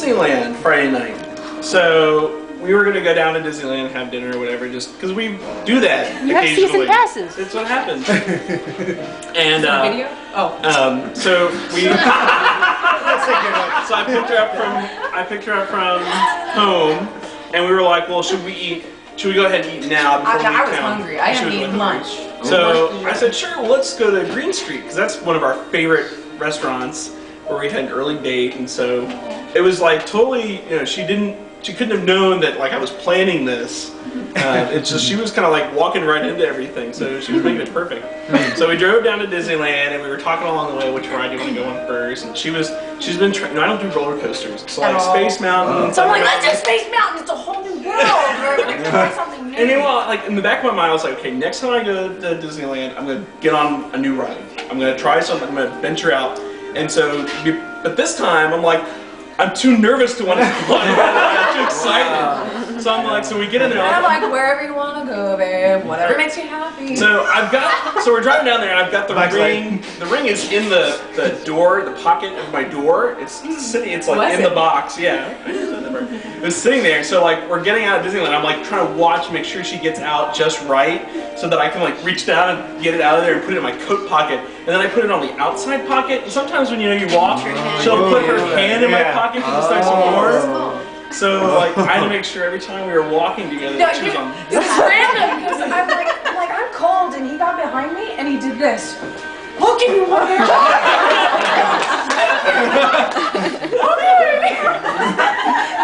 Disneyland Friday night. So we were gonna go down to Disneyland and have dinner or whatever, just because we do that You have season passes. It's what happens. And video? so we. So I picked her up from home, and we were like, well, should we go ahead and eat now before we I was hungry. I haven't eaten lunch. So I said, sure, well, let's go to Green Street, because that's one of our favorite restaurants where we had an early date, and so it was like totally, she couldn't have known that like I was planning this. It's just she was kind of like walking right into everything, so she was making it perfect. So we drove down to Disneyland, and we were talking along the way which ride you want to go on first. And she's been trying. I don't do roller coasters, so like Space Mountain. So I'm like, let's do Space Mountain. It's a whole new world. We're gonna try something new. And meanwhile, like in the back of my mind, I was like, okay, next time I go to Disneyland, I'm gonna get on a new ride. I'm gonna try something. I'm gonna venture out. And so, but this time, I'm like, I'm too nervous to want to go on. I'm too excited. So I'm like, so we get in there. And I'm like, wherever you want to go, babe. Whatever makes you happy. So we're driving down there, and I've got the ring. The ring is in the door, the pocket of my door. It's sitting. It's like in the box. Yeah. It was sitting there. So like we're getting out of Disneyland. I'm like trying to watch, make sure she gets out just right, so that I can like reach down and get it out of there and put it in my coat pocket. And then I put it on the outside pocket. And sometimes when you walk, she'll put her hand in my pocket because it's nice and warm. So like I had to make sure every time we were walking together that she was on. It was random because I'm like I'm cold, and he got behind me and he did this. Look at me, what are you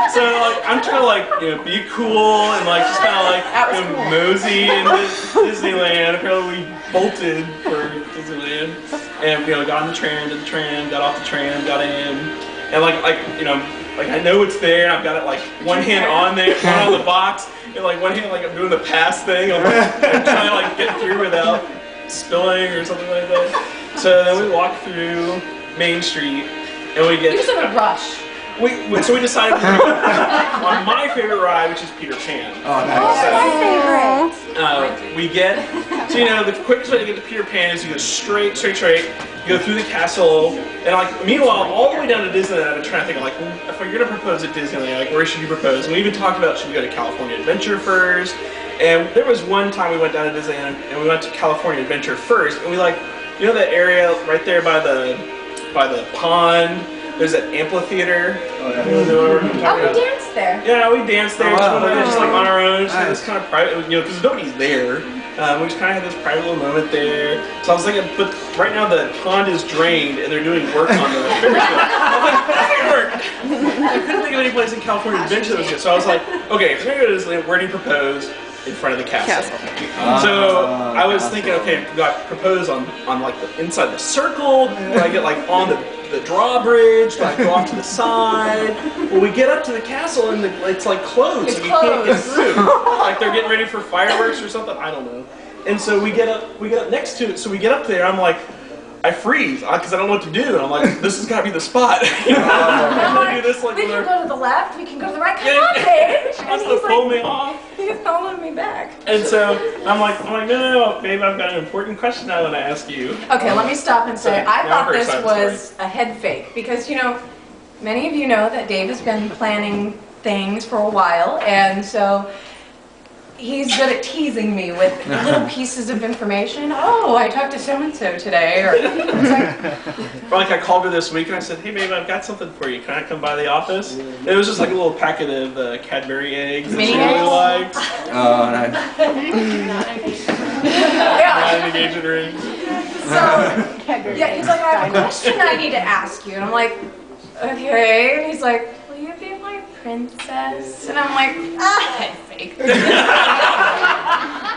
So like I'm trying to like be cool and like just kind of like mosey into Disneyland. Apparently we bolted for Disneyland, and got on the tram, did the tram, got off the tram, got in, and like I know it's there, and I've got it like one hand on there, one on the box, and like one hand like I'm doing the pass thing. I'm trying to like get through without spilling or something like that. So then we walk through Main Street, and we get. He was in a rush. So we decided to go on my favorite ride, which is Peter Pan. Oh, nice. My favorite. We get, so the quickest way to get to Peter Pan is you go straight. You go through the castle, and like meanwhile, all the way down to Disneyland, I've been trying to think of like, if you're gonna propose at Disneyland, like where should you propose? And we even talked about should we go to California Adventure first? And there was one time we went down to Disneyland, and we went to California Adventure first, and we like, that area right there by the pond. There's that amphitheater. We danced there. Yeah, we danced there. Just like on our own. Just had this kind of private, because nobody's there. We just kind of had this private little moment there. So I was thinking, but right now the pond is drained and they're doing work on the Ferris wheel. I'm like, that's not work. I couldn't think of any place in California Adventure that was good. So I was like, okay, if we're gonna go to Disneyland, where do you propose? In front of the castle. So I was thinking, okay, we got propose on like the inside the circle. Do I get like on the drawbridge? Do I go off to the side? Well, we get up to the castle and it's like closed, so you can't get through. Like they're getting ready for fireworks or something. I don't know. And so we get up next to it. So we get up there. I'm like, I freeze because I don't know what to do. And I'm like, this has got to be the spot. I'm gonna do this like we can go to the left. We can go to the right. Come on, babe. She wants to pull me off. He's pulling me back. And so I'm like, no, babe, I've got an important question I want to ask you. Okay, let me stop and say, I thought this was a head fake because, many of you know that Dave has been planning things for a while, and so he's good at teasing me with little pieces of information. Oh, I talked to so-and-so today. Or like I called her this week and I said, hey babe, I've got something for you. Can I come by the office? And it was just like a little packet of Cadbury eggs that she really liked. Oh, nice. Not an engagement ring. So, yeah, he's like, I have a question I need to ask you. And I'm like, okay. And he's like, will you be my princess? And I'm like, head fake.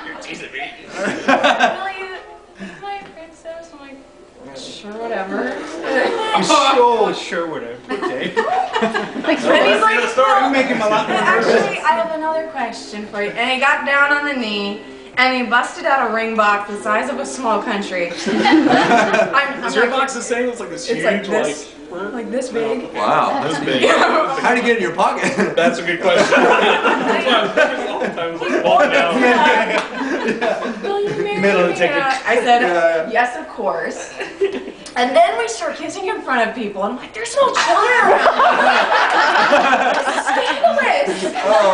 You're teasing me. Will you be my princess? I'm like, sure, whatever. Sure, whatever. Okay. And he's like, You're making him a lot more nervous. actually, I have another question for you. And he got down on the knee, and he busted out a ring box the size of a small country. Is your box the same? It's like this huge, like this big. Wow, this big. How'd you get it in your pocket? That's a good question. Will you marry Middle of me? the ticket. I said, yes, of course. And then we start kissing in front of people, and I'm like, there's no children around.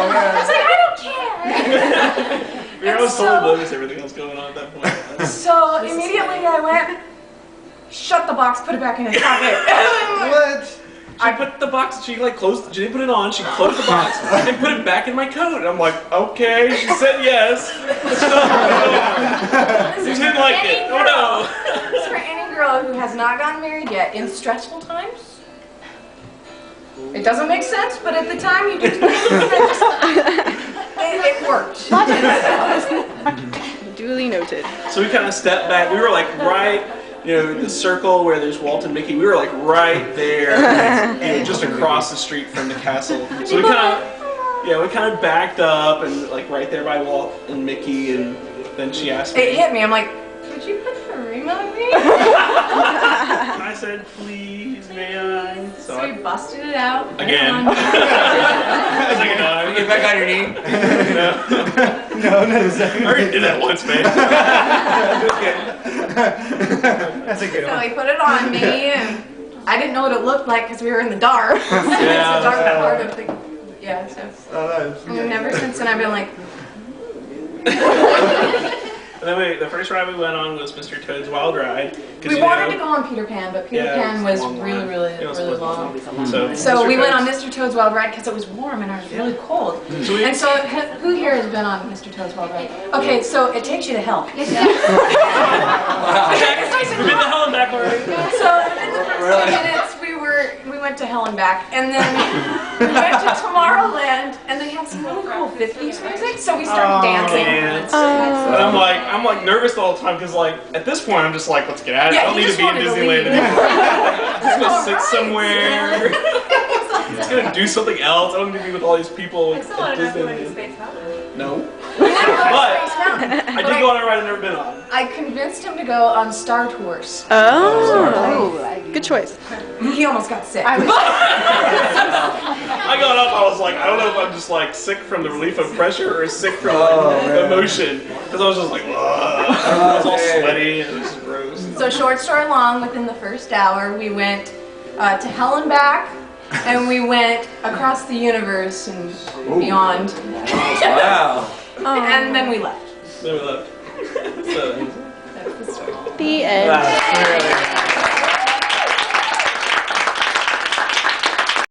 was like, I don't care. I was totally oblivious to everything else going on at that point. So immediately I went, shut the box, put it back in his pocket. What? She put the box, she like closed, she didn't put it on, she closed the box and put it back in my coat. And I'm like, okay, she said yes. She didn't like it. Oh no. This is for any girl who has not gotten married yet in stressful times. It doesn't make sense, but at the time you just it worked. Duly noted. So we kind of stepped back. We were like right, the circle where there's Walt and Mickey. We were like right there, just across the street from the castle. So we kind of backed up and like right there by Walt and Mickey. And then she asked me. It hit me. I'm like, could you put the ring on me? And I said, please, man. So we busted it out. Again. Second time. Get back on your knee. No. No, not a second. I already did that once, man. That's a good So one. he put it on me, and I didn't know what it looked like because we were in the dark. It's the Yeah. dark part of the. Yeah, so. And ever since then, I've been like. And then the first ride we went on was Mr. Toad's Wild Ride. We wanted to go on Peter Pan, but Peter Pan was really long. So we went on Mr. Toad's Wild Ride because it was warm and I was really cold. And so, who here has been on Mr. Toad's Wild Ride? Okay, so it takes you to hell. We've been to hell and back already. So in the first 10 minutes, we went to hell and back, and then we went to Tomorrowland, and they had some really cool 50s music, so we started dancing. And I'm like nervous all the time because like at this point I'm just like, let's get out of here. I don't need to be in Disneyland anymore. I'm just gonna sit somewhere. It's gonna do something else. I don't need to be with all these people at Disneyland. No. But I did go on a ride I've never been on. I convinced him to go on Star Tours. Oh, good choice. He almost got sick. I got up, I was like, I don't know if I'm just like sick from the relief of pressure or sick from emotion. Because I was just like, I was all sweaty and it was gross. So short story long, within the first hour, we went to hell and back, and we went across the universe and beyond. Wow. And then we left. Then we left. So, The end. that's really